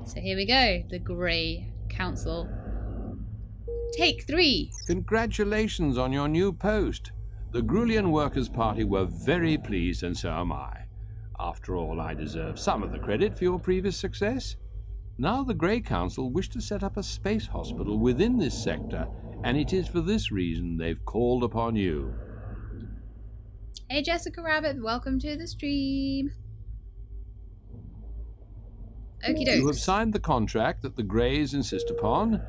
So here we go, the Grey Council. Take 3. Congratulations on your new post. The Grulian Workers' Party were very pleased, and so am I. After all, I deserve some of the credit for your previous success. Now the Grey Council wish to set up a space hospital within this sector, and it is for this reason they've called upon you. Hey Jessica Rabbit, welcome to the stream. Okie dokes. You have signed the contract that the Greys insist upon.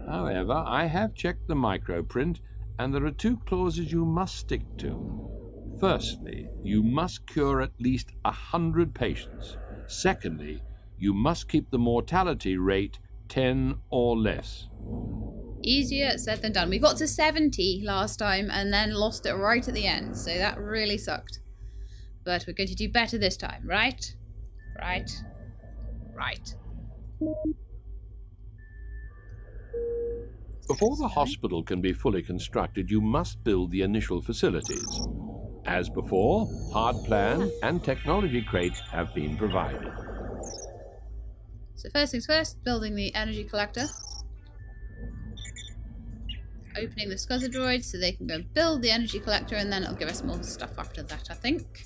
However, I have checked the microprint, and there are 2 clauses you must stick to. Firstly, you must cure at least 100 patients. Secondly, you must keep the mortality rate 10 or less. Easier said than done. We got to 70 last time and then lost it right at the end, so that really sucked. But we're going to do better this time, right? Right. Right. Before the hospital can be fully constructed, you must build the initial facilities. As before, hard plan and technology crates have been provided. So first things first, building the energy collector. Opening the scuzzer droids so they can go build the energy collector, and then it'll give us more stuff after that, I think.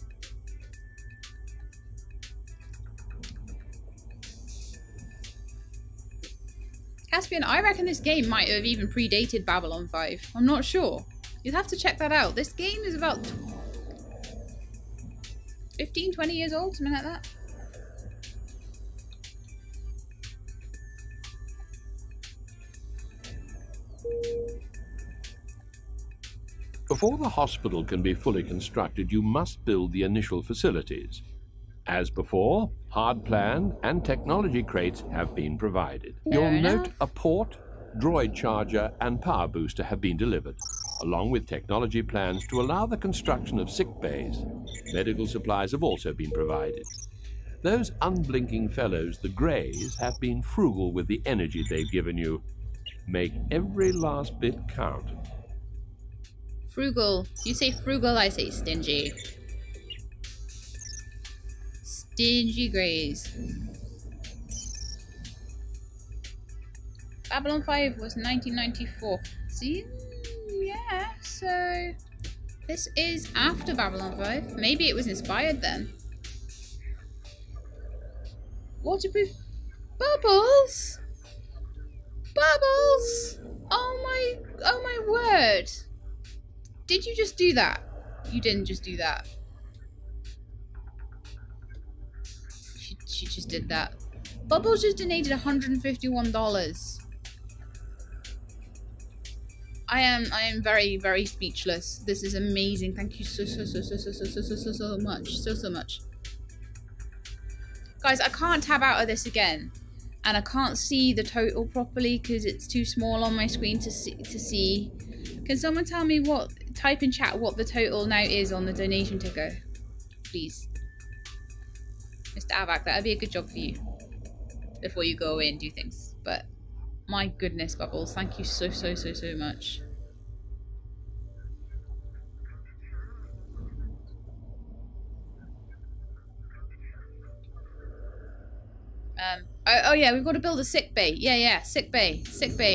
Caspian, I reckon this game might have even predated Babylon 5. I'm not sure. You'd have to check that out. This game is about 15, 20 years old, something like that. Before the hospital can be fully constructed, you must build the initial facilities. As before, hard plan and technology crates have been provided. You'll note a port, droid charger, and power booster have been delivered, along with technology plans to allow the construction of sick bays. Medical supplies have also been provided. Those unblinking fellows, the Greys, have been frugal with the energy they've given you. Make every last bit count. Frugal. You say frugal, I say stingy. Stingy Greys. Babylon 5 was 1994. See? Yeah, so this is after Babylon 5. Maybe it was inspired then. Waterproof bubbles? Bubbles! Oh my word. Did you just do that? You didn't just do that. She just did that. Bubbles just donated $151. I am very, very speechless. This is amazing. Thank you so much. So much. Guys, I can't tab out of this again. And I can't see the total properly because it's too small on my screen to see. Can someone tell me type in chat what the total now is on the donation ticker? Please. Mr. Avak, that would be a good job for you. Before you go away and do things. But my goodness, Bubbles, thank you so much. Oh yeah, we've got to build a sick bay. Yeah, sick bay,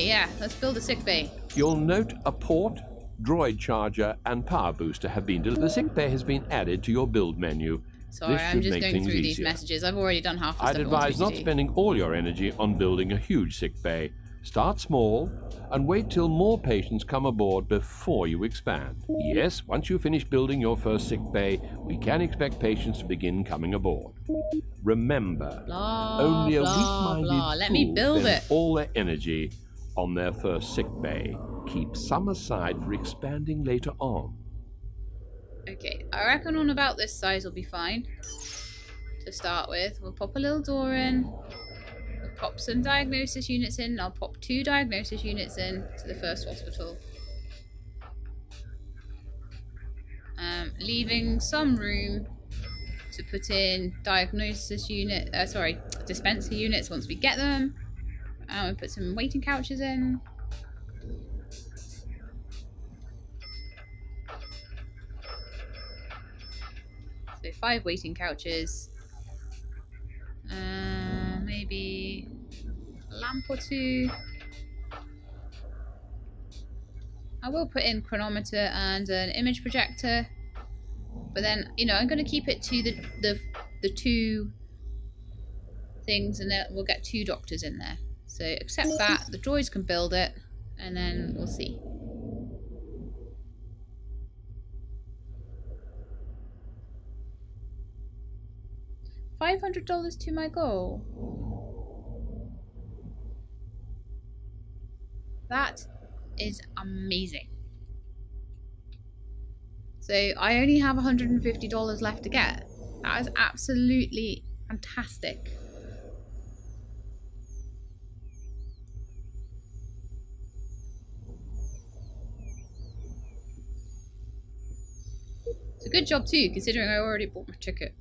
yeah. Let's build a sick bay. You'll note a port, droid charger, and power booster have been delivered. The sick bay has been added to your build menu. Sorry, I'm just going through these messages. I've already done half the stuff. I'd advise not spending all your energy on building a huge sick bay. Start small and wait till more patients come aboard before you expand. Yes, once you finish building your first sick bay, we can expect patients to begin coming aboard. Remember, only a weak-minded fool spends all their energy on their first sick bay. Keep some aside for expanding later on. Okay, I reckon on about this size will be fine. To start with, we'll pop a little door in. We'll pop some diagnosis units in. I'll pop 2 diagnosis units in to the first hospital. Leaving some room to put in dispenser units once we get them. We'll put some waiting couches in. So 5 waiting couches. Maybe lamp or two. I will put in chronometer and an image projector, but then, you know, I'm going to keep it to the two things, and then we'll get 2 doctors in there. So accept that, the droids can build it, and then we'll see. $500 to my goal. That is amazing. So I only have $150 left to get. That is absolutely fantastic. It's a good job too, considering I already bought my ticket.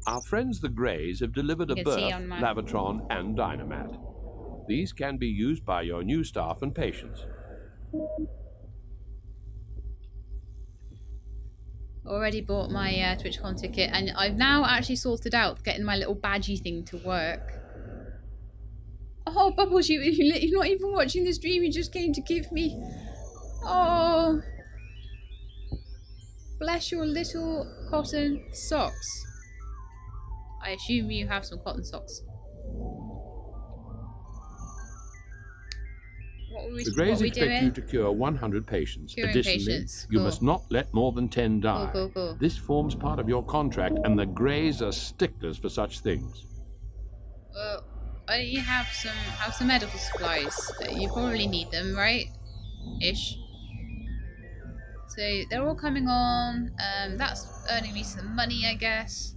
Our friends the Greys have delivered a You can berth, see on my- Lavatron, and Dynamat. These can be used by your new staff and patients. Already bought my TwitchCon ticket, and I've now actually sorted out getting my little badgie thing to work. Oh, Bubbles, you're not even watching the stream, you just came to give me. Oh. Bless your little cotton socks. I assume you have some cotton socks. The Greys expect you to cure 100 patients. Curing Additionally, patients. you Cool. must not let more than 10 die. Cool. This forms part of your contract, and the Greys are sticklers for such things. Well, why don't you have some medical supplies? You probably need them, right? Ish. So they're all coming on. That's earning me some money, I guess.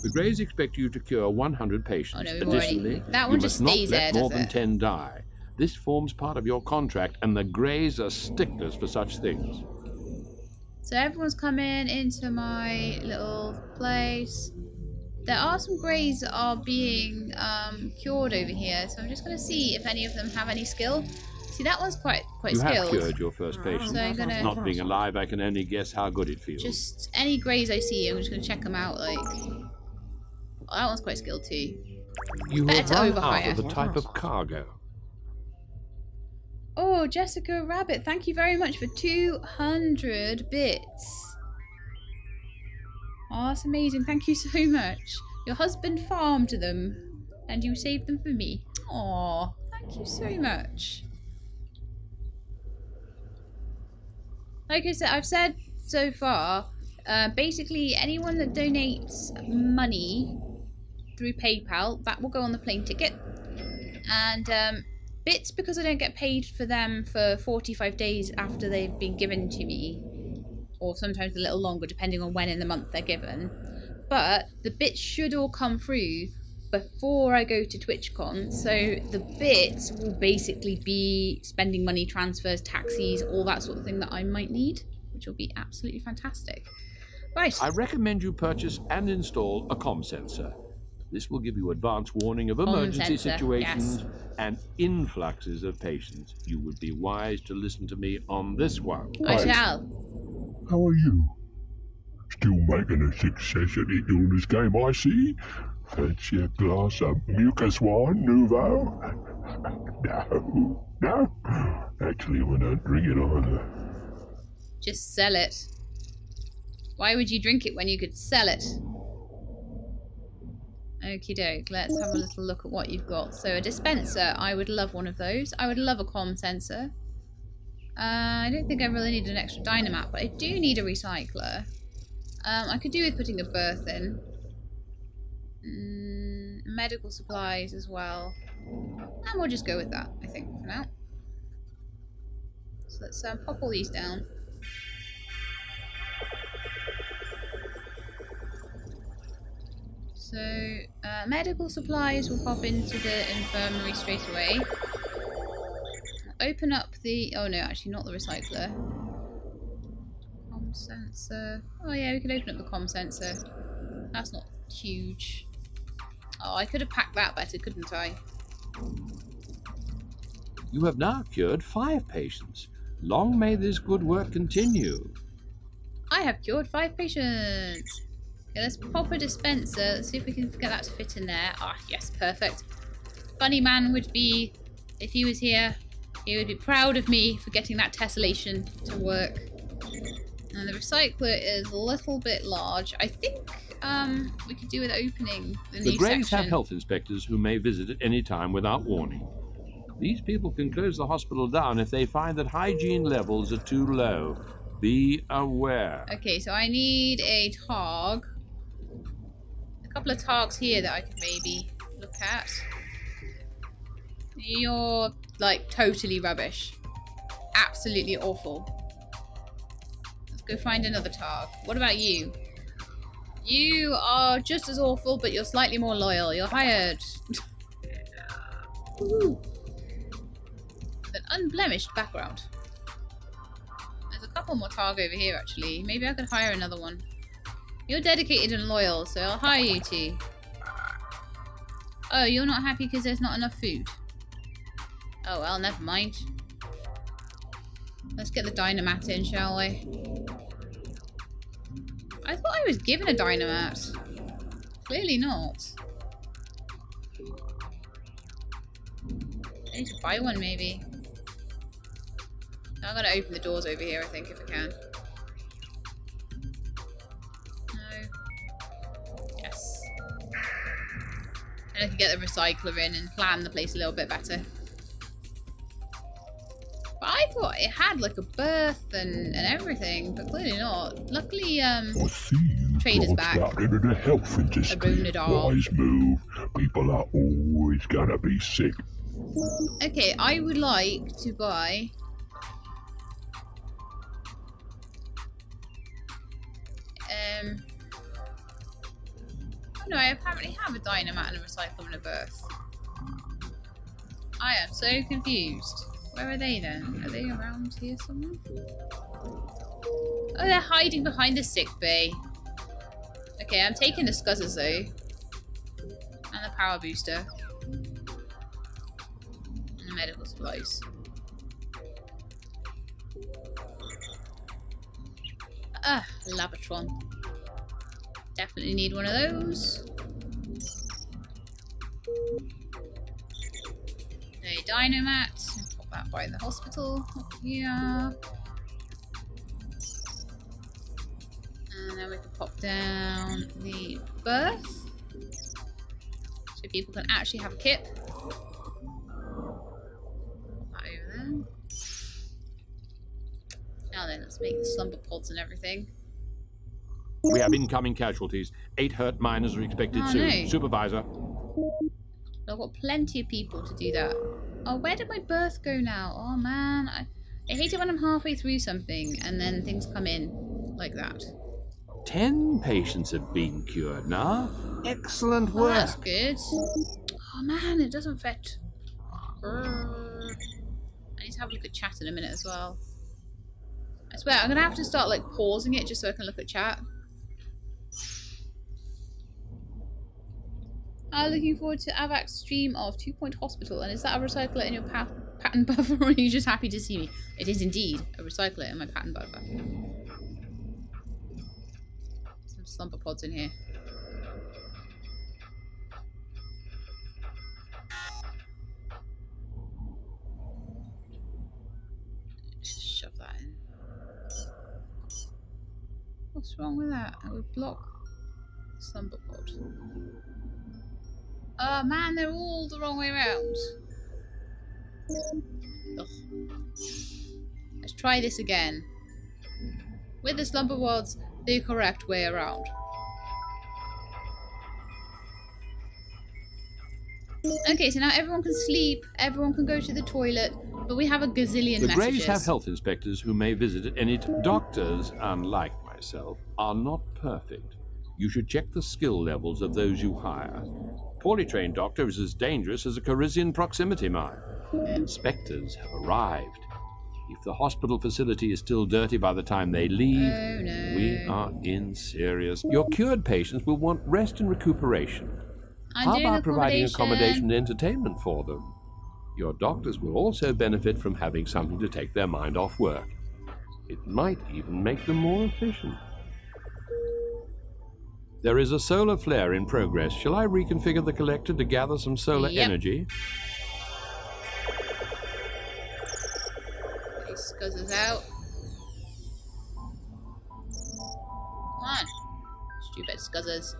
The Greys expect you to cure 100 patients. Oh, no, we've already- Additionally, that one you just must not stays there, let more does than it? 10 die. This forms part of your contract, and the Greys are sticklers for such things. So everyone's coming into my little place. There are some greys that are being cured over here, so I'm just going to see if any of them have any skill. See, that one's quite You have skilled. cured your first patient. So I'm gonna- Not being alive, I can only guess how good it feels. Just any greys I see, I'm just going to check them out. Like, oh, that one's quite skilled too. You better have to run overhire. out of the type of cargo. Oh, Jessica Rabbit, thank you very much for 200 bits. Oh, that's amazing. Thank you so much. Your husband farmed them, and you saved them for me. Oh, thank you so much. Like I said, I've said so far, basically anyone that donates money through PayPal, that will go on the plane ticket. And bits, because I don't get paid for them for 45 days after they've been given to me, or sometimes a little longer depending on when in the month they're given. But the bits should all come through before I go to TwitchCon, so the bits will basically be spending money, transfers, taxis, all that sort of thing that I might need, which will be absolutely fantastic. Right. I recommend you purchase and install a comm sensor. This will give you advance warning of Comm emergency sensor, situations yes. and influxes of patients. You would be wise to listen to me on this one. I shall. How are you? Still making a success at it doing this game, I see. Fancy a glass of mucus wine, Nouveau? No. Actually, we're not drinking either. Just sell it. Why would you drink it when you could sell it? Okie doke, let's have a little look at what you've got. So a dispenser, I would love one of those. I would love a comm sensor. I don't think I really need an extra Dynamat, but I do need a recycler. I could do with putting a berth in. Medical supplies as well. And we'll just go with that, I think, for now. So let's pop all these down. So, medical supplies will pop into the infirmary straight away. Open up the... oh no, actually not the recycler. Comm sensor. Oh yeah, we can open up the comm sensor. That's not huge. Oh, I could have packed that better, couldn't I? You have now cured 5 patients. Long may this good work continue. I have cured 5 patients. Okay, let's pop a dispenser. Let's see if we can get that to fit in there. Ah, yes, perfect. Funny Man would be, if he was here, he would be proud of me for getting that tessellation to work. And the recycler is a little bit large. I think we could do with opening the new The Greys section. have health inspectors who may visit at any time without warning. These people can close the hospital down if they find that hygiene levels are too low. Be aware. Okay, so I need a targ. A couple of targs here that I could maybe look at. You're, like, totally rubbish. Absolutely awful. Let's go find another targ. What about you? You are just as awful, but you're slightly more loyal. You're hired. Ooh. With an unblemished background. There's a couple more targ over here, actually. Maybe I could hire another one. You're dedicated and loyal, so I'll hire you two. Oh, you're not happy because there's not enough food? Oh, well, never mind. Let's get the Dynamat in, shall we? I thought I was given a Dynamat. Clearly not. I need to buy one, maybe. I'm gonna open the doors over here, I think, if I can. No. Yes. And I can get the recycler in and plan the place a little bit better. But I thought it had like a berth and everything, but clearly not. Luckily, I see you Trader's branched back. out into the health industry. Abunadar. Wise move. People are always gonna be sick. Okay, I would like to buy... Oh no, I apparently have a Dynamat and a recycler and a berth. I am so confused. Where are they then? Are they around here somewhere? Oh, they're hiding behind the sick bay. Okay, I'm taking the Scuzzers though. And the power booster. And the medical supplies. Ah, Lavatron. Definitely need one of those. A Dynamat. Pop that by the hospital. Up here. And then we can pop down the berth. So people can actually have a kit. Pop that over there. Now then, let's make the slumber pods and everything. We have incoming casualties. 8 hurt miners are expected soon. No. Supervisor. I've got plenty of people to do that. Oh, where did my berth go now? Oh man, I hate it when I'm halfway through something and then things come in like that. 10 patients have been cured now. Excellent Oh, work. that's good. Oh man, it doesn't fit. I need to have a look at chat in a minute as well. I swear, I'm gonna have to start like pausing it just so I can look at chat. Looking forward to Avac's stream of 2 Point Hospital. And is that a recycler in your pattern buffer, or are you just happy to see me? It is indeed a recycler in my pattern buffer. Some slumber pods in here. Just shove that in. What's wrong with that? It would block the slumber pod. Oh man, they're all the wrong way around. Ugh. Let's try this again. With the slumber pods the correct way around. Okay, so now everyone can sleep, everyone can go to the toilet, but we have a gazillion The messages. Greys have health inspectors who may visit at any time. Doctors, unlike myself, are not perfect. You should check the skill levels of those you hire. Poorly trained doctor is as dangerous as a Carizian proximity mine. Inspectors have arrived. If the hospital facility is still dirty by the time they leave, Oh no. we are in serious. Your cured patients will want rest and recuperation. I'm How doing about providing accommodation and entertainment for them? Your doctors will also benefit from having something to take their mind off work. It might even make them more efficient. There is a solar flare in progress. Shall I reconfigure the collector to gather some solar energy? Okay, scuzzers out. Come on. Stupid scuzzers.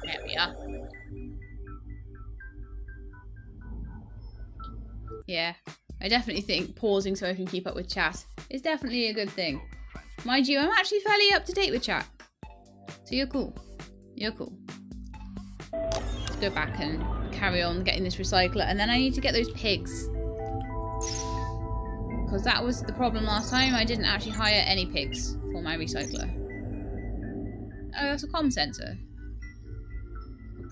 There we are. Yeah, I definitely think pausing so I can keep up with chat is definitely a good thing. Mind you, I'm actually fairly up to date with chat. So you're cool. You're cool. Let's go back and carry on getting this recycler. And then I need to get those pigs. Because that was the problem last time. I didn't actually hire any pigs for my recycler. Oh, that's a comm sensor.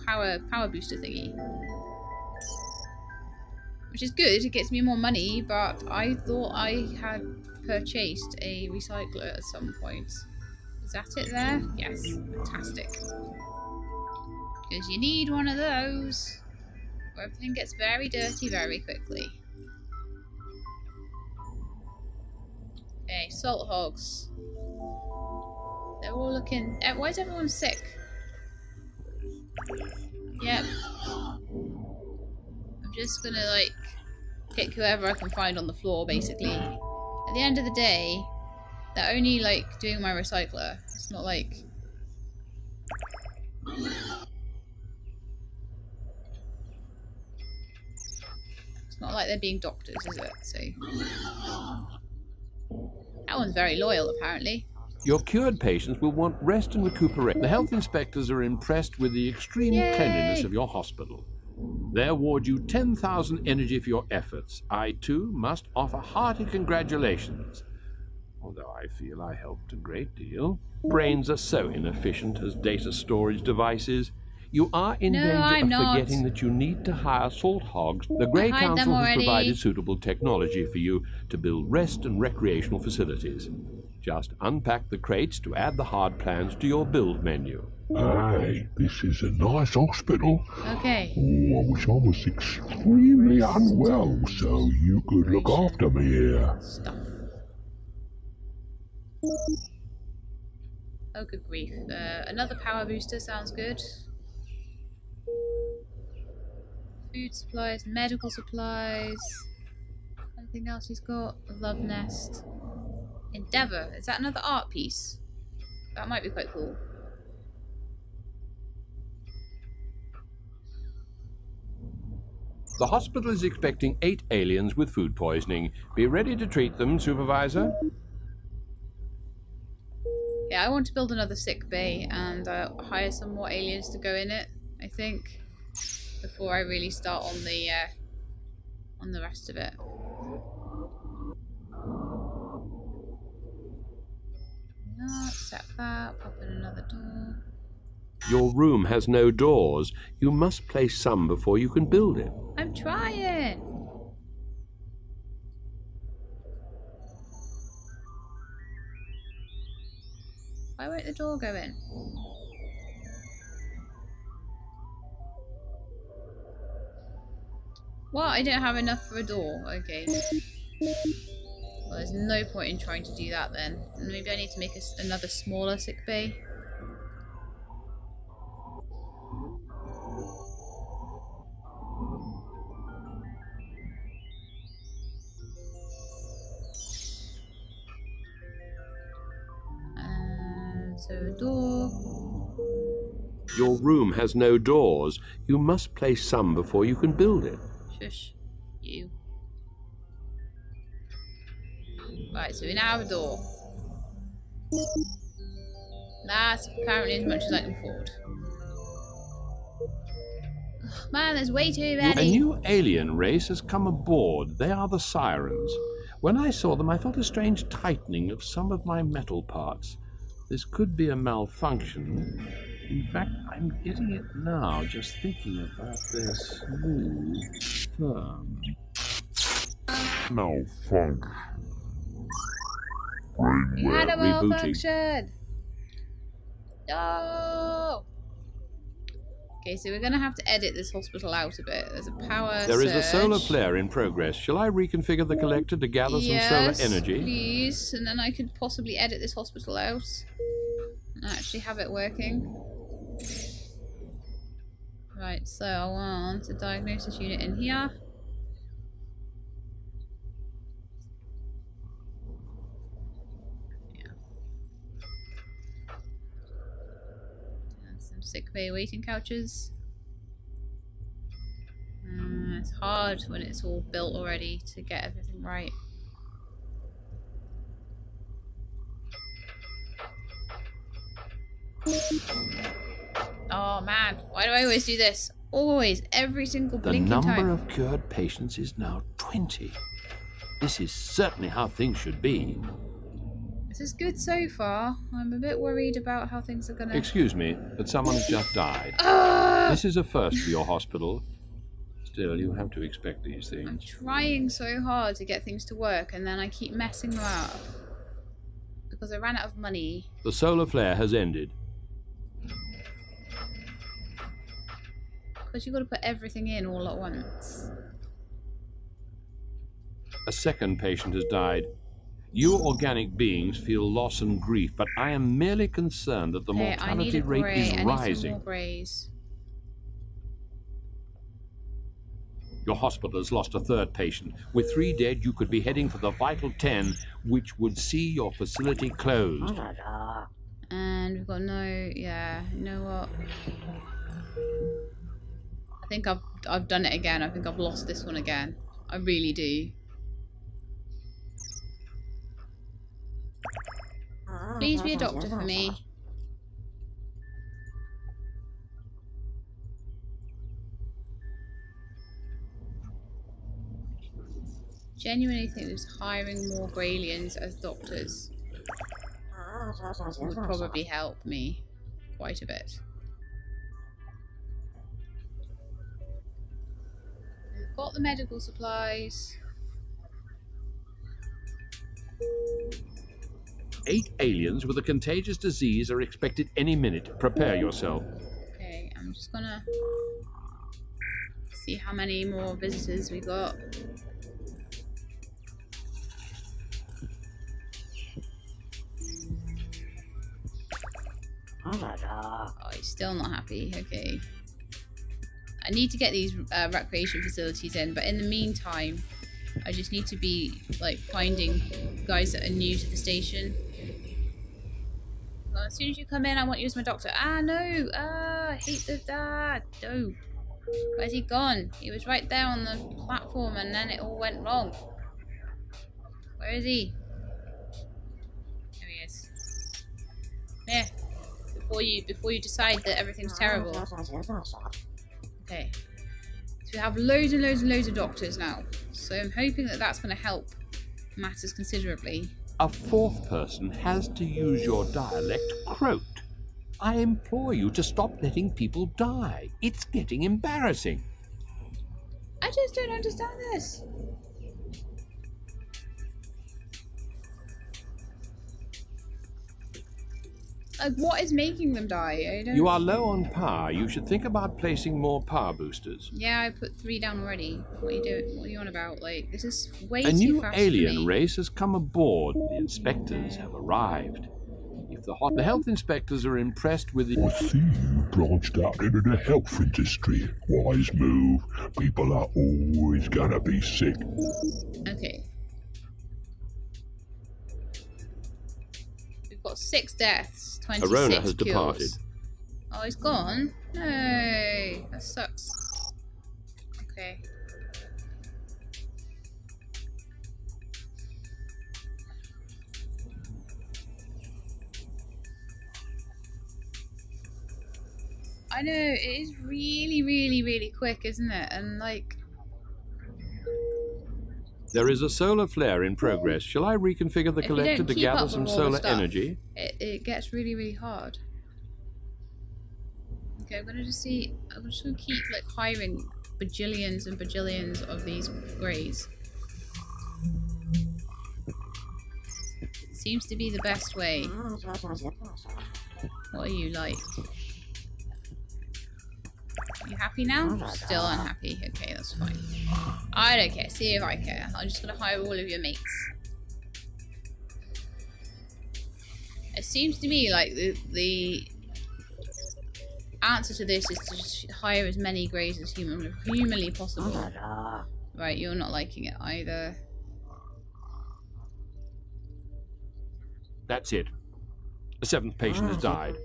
Power booster thingy. Which is good, it gets me more money, but I thought I had purchased a recycler at some point. Is that it there? Yes. Fantastic. Because you need one of those. Where everything gets very dirty very quickly. Okay, salt hogs. They're all looking... Why is everyone sick? Yep. I'm just gonna, like, pick whoever I can find on the floor, basically. At the end of the day, they're only, like, doing my recycler. It's not like... It's not like they're being doctors, is it? So... That one's very loyal, apparently. Your cured patients will want rest and recuperation. The health inspectors are impressed with the extreme cleanliness of your hospital. They award you 10,000 energy for your efforts. I, too, must offer hearty congratulations. Although I feel I helped a great deal. Brains are so inefficient as data storage devices. You are in danger of forgetting that you need to hire salt hogs. The Grey Council has provided suitable technology for you to build rest and recreational facilities. Just unpack the crates to add the hard plans to your build menu. Hey, this is a nice hospital. Okay. Oh, I wish I was extremely unwell so you could look after me here. Stuff. Oh, good grief. Another power booster sounds good. Food supplies, medical supplies. Anything else he's got? A love nest. Endeavour. Is that another art piece? That might be quite cool. The hospital is expecting 8 aliens with food poisoning. Be ready to treat them, Supervisor. Yeah, I want to build another sick bay and hire some more aliens to go in it, I think, before I really start on the rest of it. No, accept that, pop in another door. Your room has no doors. You must place some before you can build it. I'm trying! Why won't the door go in? What? I don't have enough for a door. Okay. Well, there's no point in trying to do that then. Maybe I need to make another smaller sick bay. So a door. Your room has no doors. You must place some before you can build it. Shush. You. Right, so we now have a door. That's apparently as much as I can afford. Ugh, man, there's way too many. A new alien race has come aboard. They are the Sirens. When I saw them, I felt a strange tightening of some of my metal parts. This could be a malfunction. In fact, I'm getting it now, just thinking about their smooth, firm... Malfunction. You had a malfunction! No! Okay, so we're going to have to edit this hospital out a bit. There's a power There is a surge. solar flare in progress. Shall I reconfigure the collector to gather some solar energy? Please. And then I could possibly edit this hospital out. actually have it working. Right, so I want a diagnosis unit in here. Yeah. And some sick bay waiting couches. It's hard when it's all built already to get everything right. Oh man, why do I always do this? Always, every single blinking time. The number of cured patients is now 20. This is certainly how things should be. This is good so far. I'm a bit worried about how things are gonna... Excuse me, but someone has just died. This is a first for your hospital. Still, you have to expect these things. I'm trying so hard to get things to work, and then I keep messing them up. Because I ran out of money. The solar flare has ended. Because you've got to put everything in all at once. A second patient has died. You organic beings feel loss and grief, but I am merely concerned that the mortality rate is rising. I need some more greys. Your hospital has lost a third patient. With 3 dead, you could be heading for the vital 10, which would see your facility closed. And we've got no... Yeah, you know what? I think I've done it again. I think I've lost this one again. I really do. Please be a doctor for me. Genuinely think this hiring more Graylians as doctors would probably help me quite a bit. We've got the medical supplies. 8 aliens with a contagious disease are expected any minute. Prepare yourself. Okay, I'm just gonna see how many more visitors we got. Oh, he's still not happy. Okay. I need to get these recreation facilities in, but in the meantime, I just need to be like finding guys that are new to the station. Well, as soon as you come in, I want you as my doctor. Ah, no! I hate the... no. Where's he gone? He was right there on the platform and then it all went wrong. Where is he? There he is. There. Before you decide that everything's terrible. Okay. So we have loads and loads and loads of doctors now. So I'm hoping that that's going to help matters considerably. A 4th person has to use your dialect, croaked. I implore you to stop letting people die. It's getting embarrassing. I just don't understand this. Like, what is making them die? I don't... You are low on power. You should think about placing more power boosters. Yeah, I put 3 down already. What are you doing? What are you on about? Like, this is way too fast. A new alien race has come aboard. The inspectors have arrived. If the health inspectors are impressed with the... I see you branched out into the health industry. Wise move. People are always gonna be sick. Okay. We've got 6 deaths, 26 Arona has kills. departed. Oh, he's gone? No, that sucks. Okay. I know, it is really, really, really quick, isn't it? And like... There is a solar flare in progress. Shall I reconfigure the collector to gather some solar energy? It gets really, really hard. Okay, I'm just gonna keep like hiring bajillions and bajillions of these greys. Seems to be the best way. What are you like? You happy now? Still unhappy. Okay, that's fine. I don't care. See if I care. I'm just gonna hire all of your mates. As seems to me like the answer to this is to just hire as many greys as humanly possible. Right, you're not liking it either. That's it. The 7th patient has died.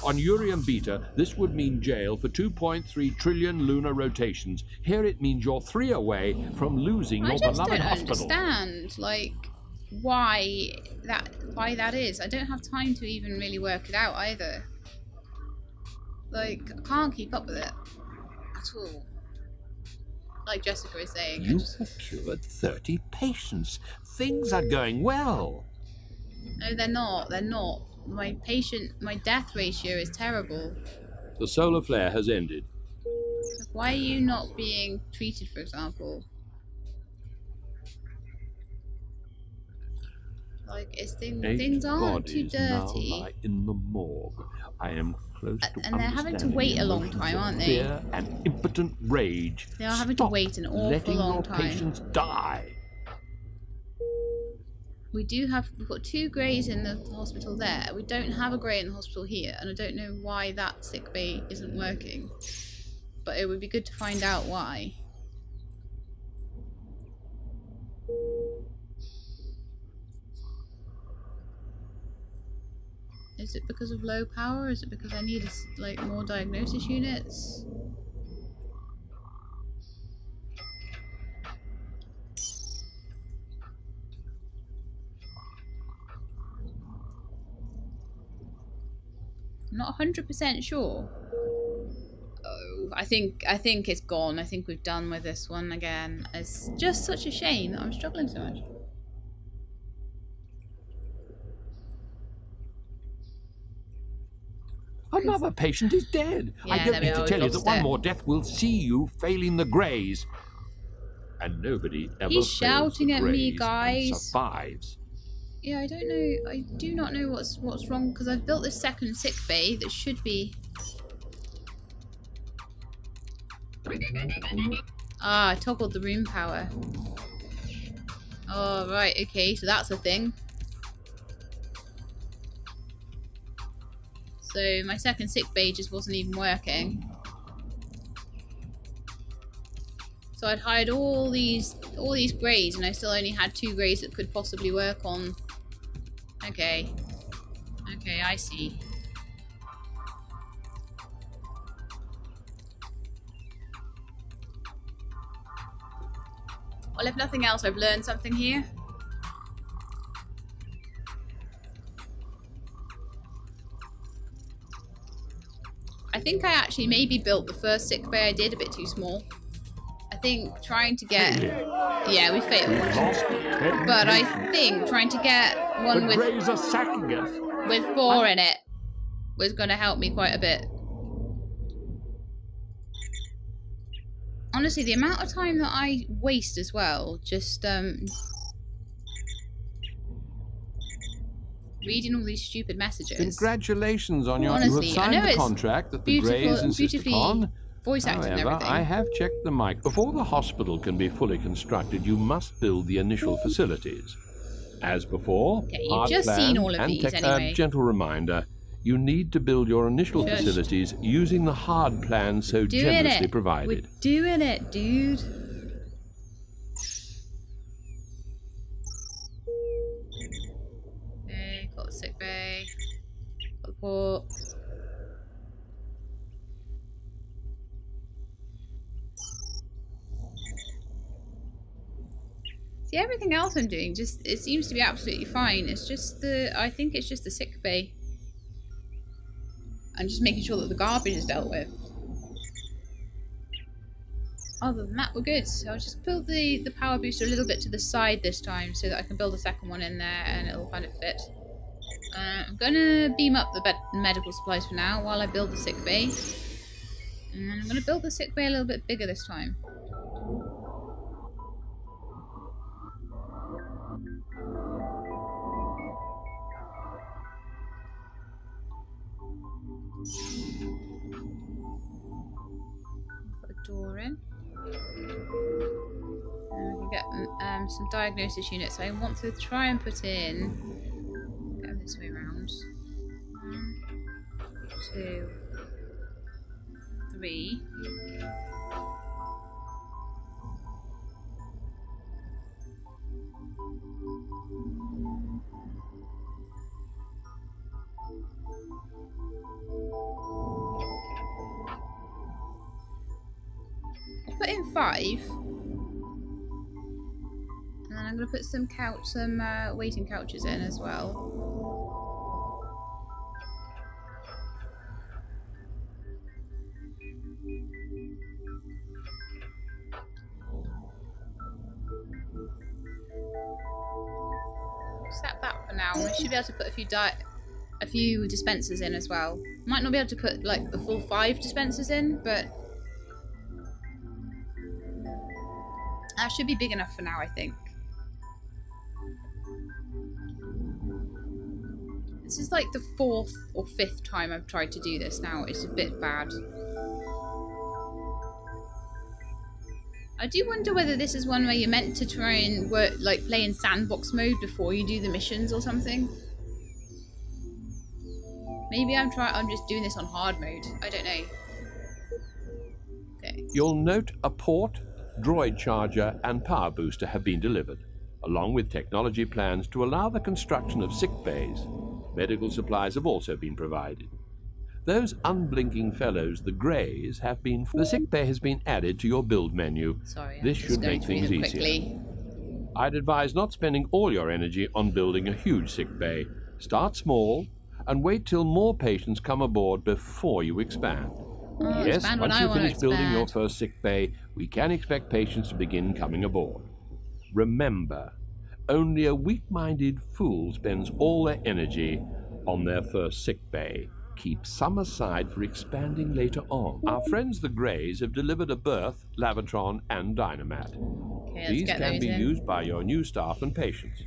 On Urium Beta, this would mean jail for 2.3 trillion lunar rotations. Here it means you're 3 away from losing your beloved hospital. I just don't understand, like, why that is. I don't have time to even really work it out either. Like, I can't keep up with it at all. Like Jessica is saying. You have cured 30 patients. Things are going well. No, they're not. They're not. My death ratio is terrible. The solar flare has ended. Like, why are you not being treated, for example? Like, things aren't too dirty. Now lie in the morgue. I am close to and they're having to wait a long time, aren't they? Fear and impotent rage. They are having to wait an awful long time. Letting your patients die. We've got 2 greys in the hospital there. We don't have a grey in the hospital here, and I don't know why that sick bay isn't working. But it would be good to find out why. Is it because of low power? Is it because I need like more diagnosis units? I'm not 100% sure. Oh, I think it's gone. I think we've done with this one again. It's just such a shame that I'm struggling so much. Another patient is dead. Yeah, I don't need to tell you that one it. more death will see you failing the greys. And nobody ever He's fails shouting the at me, greys guys. and survives. Yeah, I don't know. I do not know what's wrong because I've built this second sick bay that should be. Ah, I toggled the room power. Oh right, okay, so that's a thing. So my second sick bay just wasn't even working. So I'd hired all these greys, and I still only had 2 greys that could possibly work on. Okay. Okay, I see. Well, if nothing else, I've learned something here. I think I actually maybe built the first sick bay I did a bit too small. I think trying to get... Yeah, we failed. But I think trying to get one with 4 in it was going to help me quite a bit. Honestly, the amount of time that I waste as well, just reading all these stupid messages. Congratulations on Honestly, you have signed the contract that the Greys insist upon. Voice acting and However, everything. I have checked the mic. Before the hospital can be fully constructed, you must build the initial facilities. As before, Okay, you've just seen all of these anyway. Gentle reminder, you need to build your initial facilities using the hard plan so generously provided. We're doing it, dude. Okay, got the sick bay. Got the port. See, everything else I'm doing it seems to be absolutely fine. It's just I think it's just the sick bay. And just making sure that the garbage is dealt with. Other than that, we're good. So I'll just build the power booster a little bit to the side this time so that I can build a second one in there and it'll kind of fit. I'm gonna beam up the medical supplies for now while I build the sick bay. And I'm gonna build the sick bay a little bit bigger this time. Put a door in. And we can get some diagnosis units. I want to try and put in... Go this way around. 2, 3. I'll put in 5. And then I'm going to put some waiting couches in as well. Set that for now. We should be able to put a few dispensers in as well. Might not be able to put like the full 5 dispensers in, but that should be big enough for now, I think. This is like the 4th or 5th time I've tried to do this now. It's a bit bad. I do wonder whether this is one where you're meant to try and work, like play in sandbox mode before you do the missions or something. Maybe I'm just doing this on hard mode. I don't know. Okay. You'll note a port, droid charger and power booster have been delivered, along with technology plans to allow the construction of sick bays. Medical supplies have also been provided. Those unblinking fellows, the Greys, have been... The sick bay has been added to your build menu. Sorry, this should make things easier. I'd advise not spending all your energy on building a huge sick bay. Start small and wait till more patients come aboard before you expand. Yes, once you finish building your first sick bay, we can expect patients to begin coming aboard. Remember, only a weak-minded fool spends all their energy on their first sick bay. Keep some aside for expanding later on. Our friends the Greys have delivered a berth, Lavatron, and Dynamat. Okay, these can be used by your new staff and patients.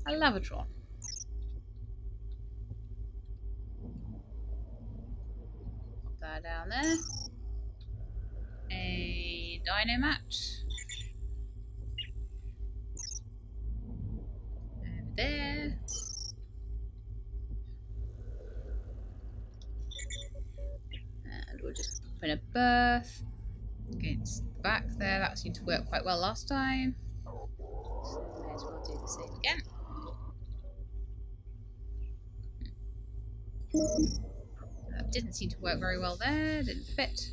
A Lavatron. Put that down there. A Dynamat. Over there. We'll just put in a berth against the back there. That seemed to work quite well last time. So may as well do the same again. That didn't seem to work very well there. Didn't fit.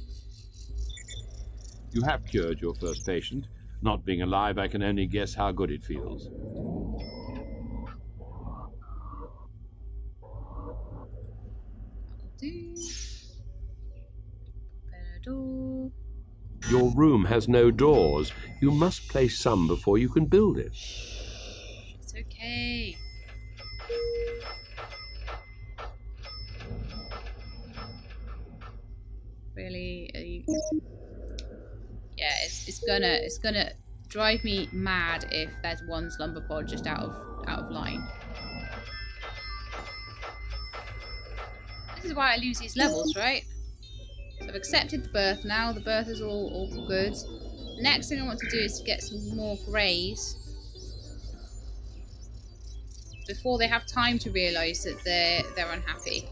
You have cured your first patient. Not being alive, I can only guess how good it feels. Door. Your room has no doors. You must place some before you can build it. It's okay. Really? Yeah, it's gonna drive me mad if there's one slumber pod just out of line. This is why I lose these levels, right? So I've accepted the berth now. The berth is all good. The next thing I want to do is to get some more Greys before they have time to realise that they're unhappy.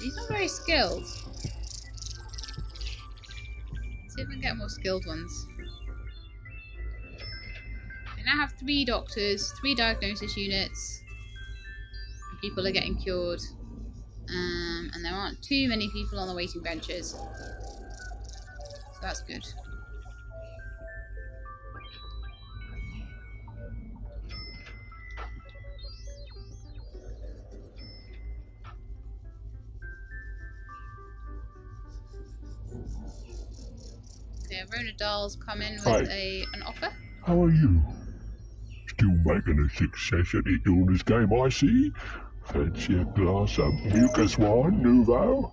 He's not very skilled. Let's see if we can get more skilled ones. I now have 3 doctors, 3 diagnosis units, and people are getting cured. And there aren't too many people on the waiting benches. So that's good. Okay, Rona Dahl's come in with an offer. How are you? Still making a success at the illness game, I see. Fancy a glass of mucus wine, Nouveau?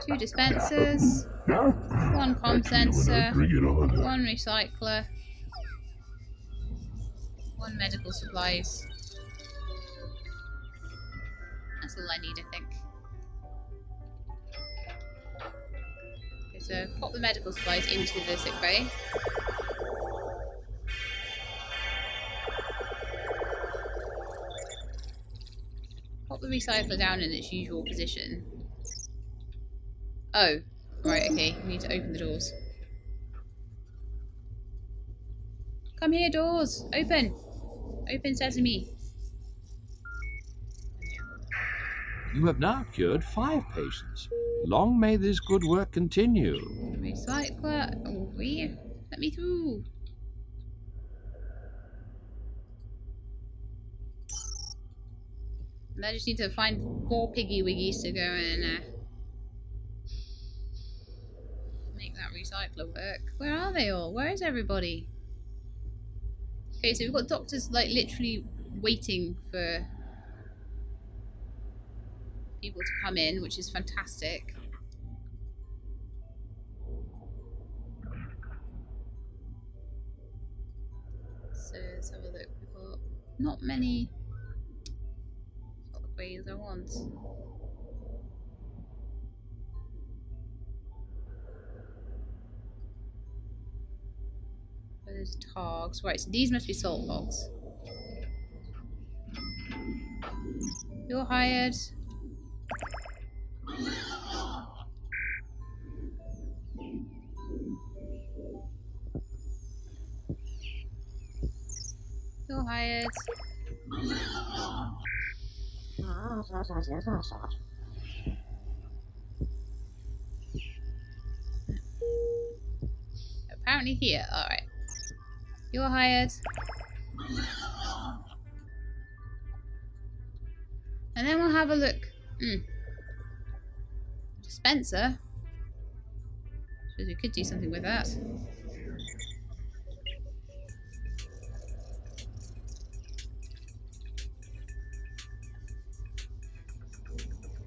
2 dispensers. No? 1 comm sensor. Drink it on. 1 recycler. 1 medical supplies. That's all I need, I think. Okay, so pop the medical supplies into the sick bay. the recycler down in its usual position. Oh, right, okay. We need to open the doors. Come here, doors. Open. Open sesame. You have now cured 5 patients. Long may this good work continue. Recycler. Oh, here. Let me through. And I just need to find 4 piggy wiggies to go and make that recycler work. Where are they all? Where is everybody? Okay, so we've got doctors like literally waiting for people to come in, which is fantastic. So let's have a look. We've got not many. Not the ways I want. Those targs. Right, so these must be salt hogs. You're hired. You're hired. Apparently here. Alright. You're hired. And then we'll have a look. Dispenser. Suppose we could do something with that.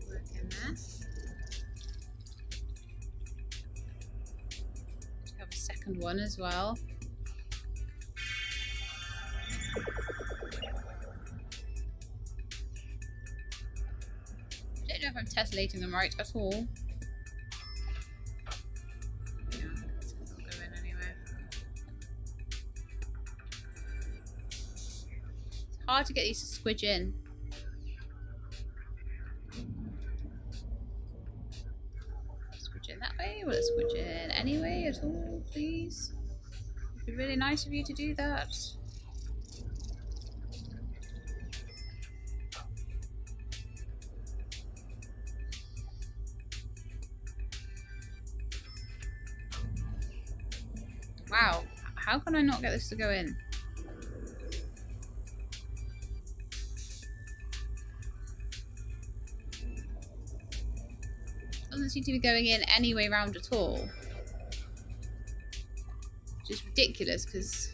Work in there. Have a second one as well. I don't know if I'm tessellating them right at all. Yeah, I'll go in anyway. It's hard to get these to squidge in. Squidge in that way? Will it squidge in any way at all, please? It'd be really nice of you to do that. Wow, how can I not get this to go in? Doesn't seem to be going in any way round at all. Which is ridiculous because...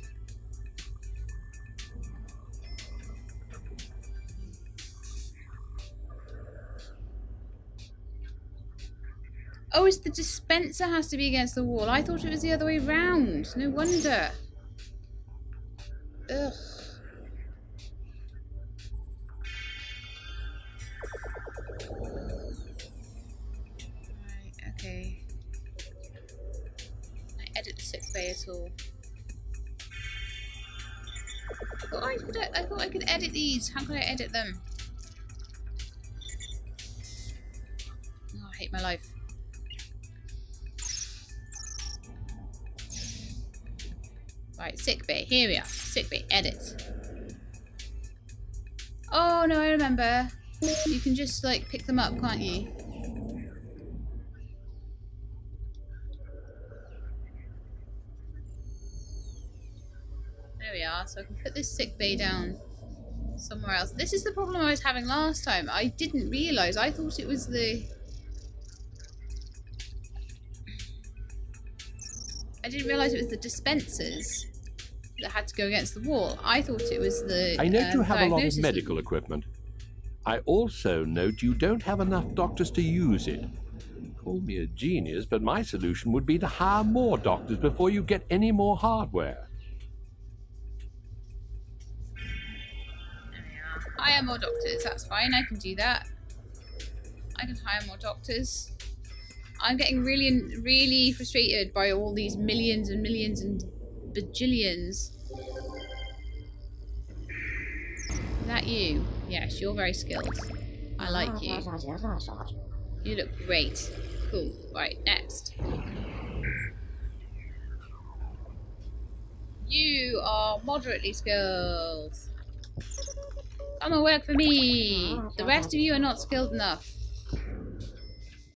Oh, it's the dispenser has to be against the wall. I thought it was the other way round. No wonder. Ugh. Right, okay. Can I edit the sick bay at all? I thought I could edit these. How could I edit them? Oh, I hate my life. Right, sick bay. Here we are. Sick bay. Edit. Oh, no, I remember. You can just, like, pick them up, can't you? There we are. So I can put this sick bay down somewhere else. This is the problem I was having last time. I didn't realise. I thought it was the... I didn't realise it was the dispensers that had to go against the wall. I thought it was the I note you have a lot of diagnosis. medical equipment. I also note you don't have enough doctors to use it. Call me a genius, but my solution would be to hire more doctors before you get any more hardware. There we are. Hire more doctors. That's fine. I can do that. I can hire more doctors. I'm getting really frustrated by all these millions and millions and bajillions. Is that you? Yes, you're very skilled. I like you. You look great. Cool. Right, next. You are moderately skilled. Come and work for me. The rest of you are not skilled enough.